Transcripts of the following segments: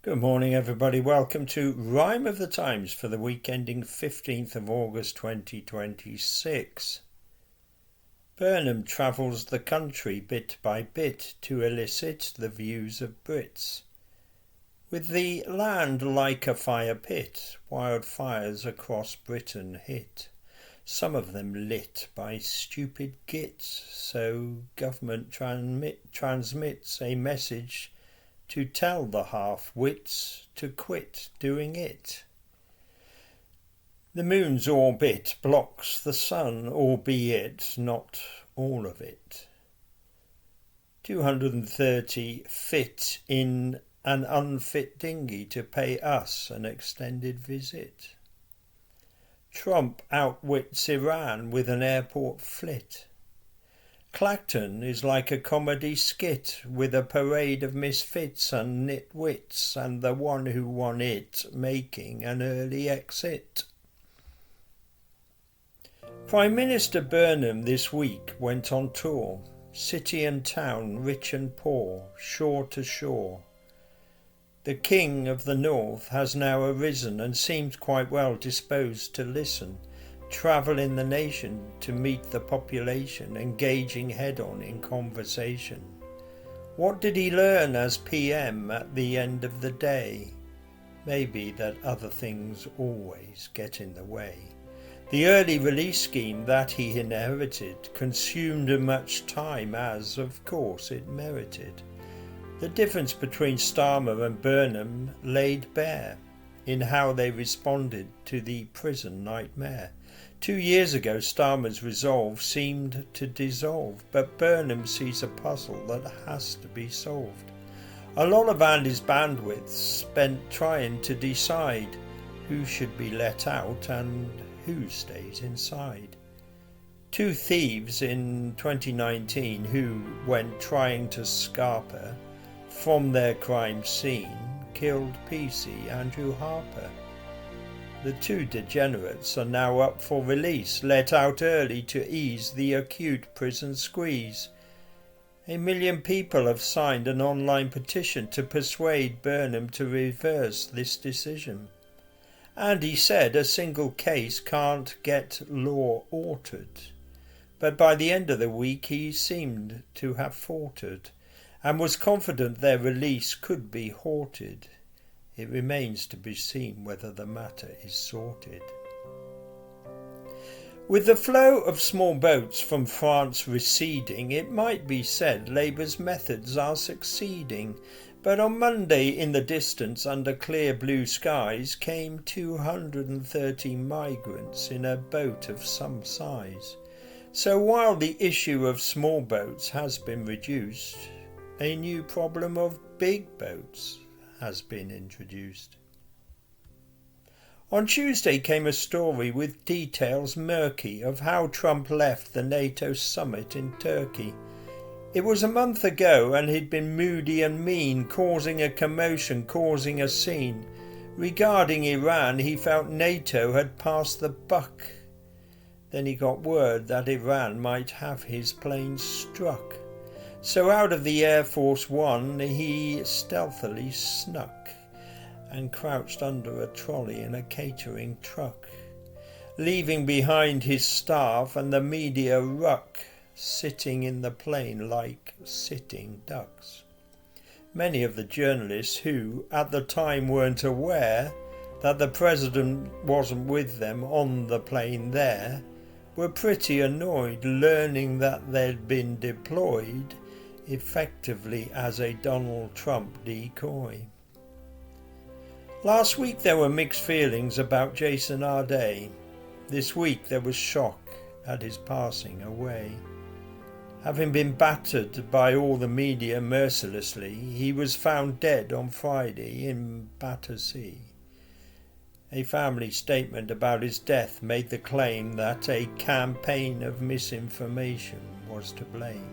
Good morning, everybody. Welcome to Rhyme of the Times for the week ending 15th of August 2026. Burnham travels the country bit by bit to elicit the views of Brits. With the land like a fire pit, wildfires across Britain hit, some of them lit by stupid gits, so government transmits a message to tell the halfwits to quit doing it. The moon's orbit blocks the sun, albeit not all of it. 230 fit in an unfit dinghy to pay us an extended visit. Trump outwits Iran with an airport flit. Clacton is like a comedy skit with a parade of misfits and nitwits and the one who won it making an early exit. Prime Minister Burnham this week went on tour, city and town, rich and poor, shore to shore. The King of the North has now arisen and seems quite well disposed to listen, travel in the nation to meet the population, engaging head-on in conversation. What did he learn as PM at the end of the day? Maybe that other things always get in the way. The early release scheme that he inherited consumed much time, as of course it merited. The difference between Starmer and Burnham laid bare in how they responded to the prison nightmare. 2 years ago, Starmer's resolve seemed to dissolve, but Burnham sees a puzzle that has to be solved. A lot of Andy's bandwidth spent trying to decide who should be let out and who stays inside. 2 thieves in 2019 who, when trying to scarper from their crime scene, killed PC Andrew Harper. The 2 degenerates are now up for release, let out early to ease the acute prison squeeze. 1 million people have signed an online petition to persuade Burnham to reverse this decision. And he said a single case can't get law altered. But by the end of the week he seemed to have faltered, and was confident their release could be halted. It remains to be seen whether the matter is sorted. With the flow of small boats from France receding, it might be said Labour's methods are succeeding. But on Monday, in the distance, under clear blue skies, came 230 migrants in a boat of some size. So while the issue of small boats has been reduced, a new problem of big boats has been introduced. On Tuesday came a story with details murky of how Trump left the NATO summit in Turkey. It was a month ago and he'd been moody and mean, causing a commotion, causing a scene. Regarding Iran, he felt NATO had passed the buck. Then he got word that Iran might have his planes struck. So out of the Air Force One he stealthily snuck and crouched under a trolley in a catering truck, leaving behind his staff and the media ruck, sitting in the plane like sitting ducks. Many of the journalists who at the time weren't aware that the president wasn't with them on the plane there were pretty annoyed, learning that they'd been deployed effectively as a Donald Trump decoy. Last week there were mixed feelings about Jason Arday. This week there was shock at his passing away. Having been battered by all the media mercilessly, he was found dead on Friday in Battersea. A family statement about his death made the claim that a campaign of misinformation was to blame.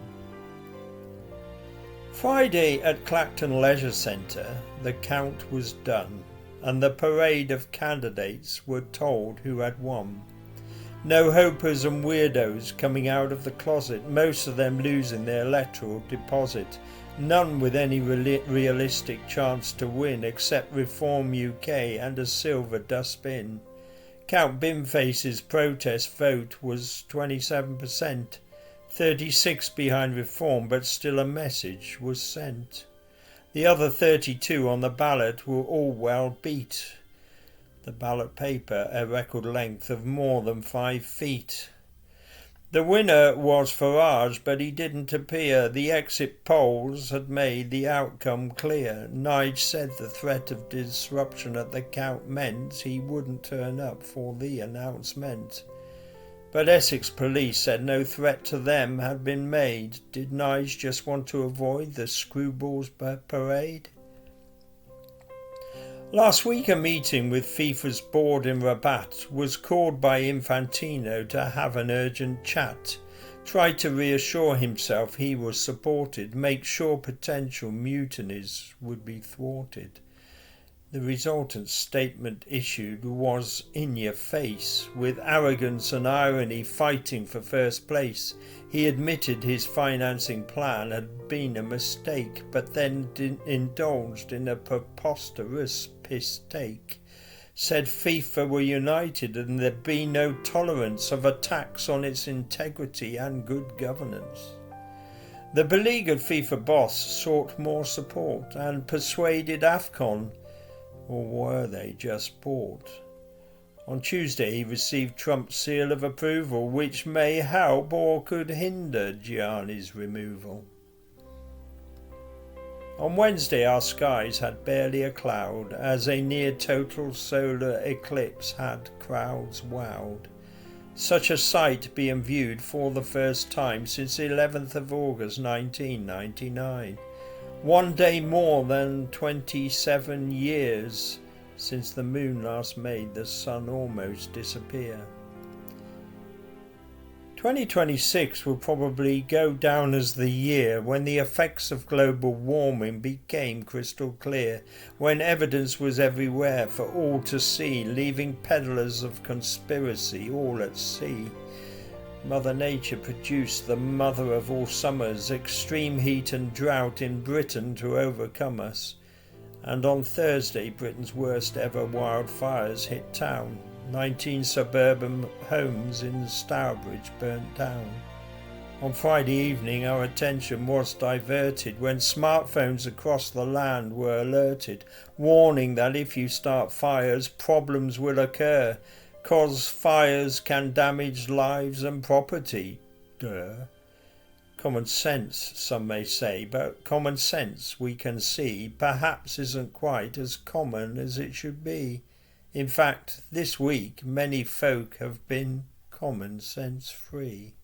Friday at Clacton Leisure Centre, the count was done, and the parade of candidates were told who had won. No hopers and weirdos coming out of the closet, most of them losing their electoral deposit, none with any realistic chance to win except Reform UK and a silver dustbin. Count Bimface's protest vote was 27%, 36 behind Reform, but still a message was sent. The other 32 on the ballot were all well beat. The ballot paper a record length of more than 5 feet. The winner was Farage, but he didn't appear. The exit polls had made the outcome clear. Nige said the threat of disruption at the count meant he wouldn't turn up for the announcement. But Essex police said no threat to them had been made. Did Nige just want to avoid the screwballs parade? Last week a meeting with FIFA's board in Rabat was called by Infantino to have an urgent chat, try to reassure himself he was supported, make sure potential mutinies would be thwarted. The resultant statement issued was in your face, with arrogance and irony fighting for first place. He admitted his financing plan had been a mistake, but then indulged in a preposterous piss take. Said FIFA were united and there'd be no tolerance of attacks on its integrity and good governance. The beleaguered FIFA boss sought more support and persuaded AFCON, or were they just bought? On Tuesday he received Trump's seal of approval, which may help or could hinder Gianni's removal. On Wednesday our skies had barely a cloud, as a near-total solar eclipse had crowds wowed. Such a sight being viewed for the first time since 11th of August 1999. One day more than 27 years since the moon last made the sun almost disappear. 2026 will probably go down as the year when the effects of global warming became crystal clear, when evidence was everywhere for all to see, leaving peddlers of conspiracy all at sea. Mother Nature produced the mother of all summers, extreme heat and drought in Britain to overcome us. And on Thursday, Britain's worst ever wildfires hit town. 19 suburban homes in Stourbridge burnt down. On Friday evening, our attention was diverted when smartphones across the land were alerted, warning that if you start fires, problems will occur. 'Cause fires can damage lives and property. Duh. Common sense, some may say, but common sense, we can see, perhaps isn't quite as common as it should be. In fact, this week many folk have been common sense free.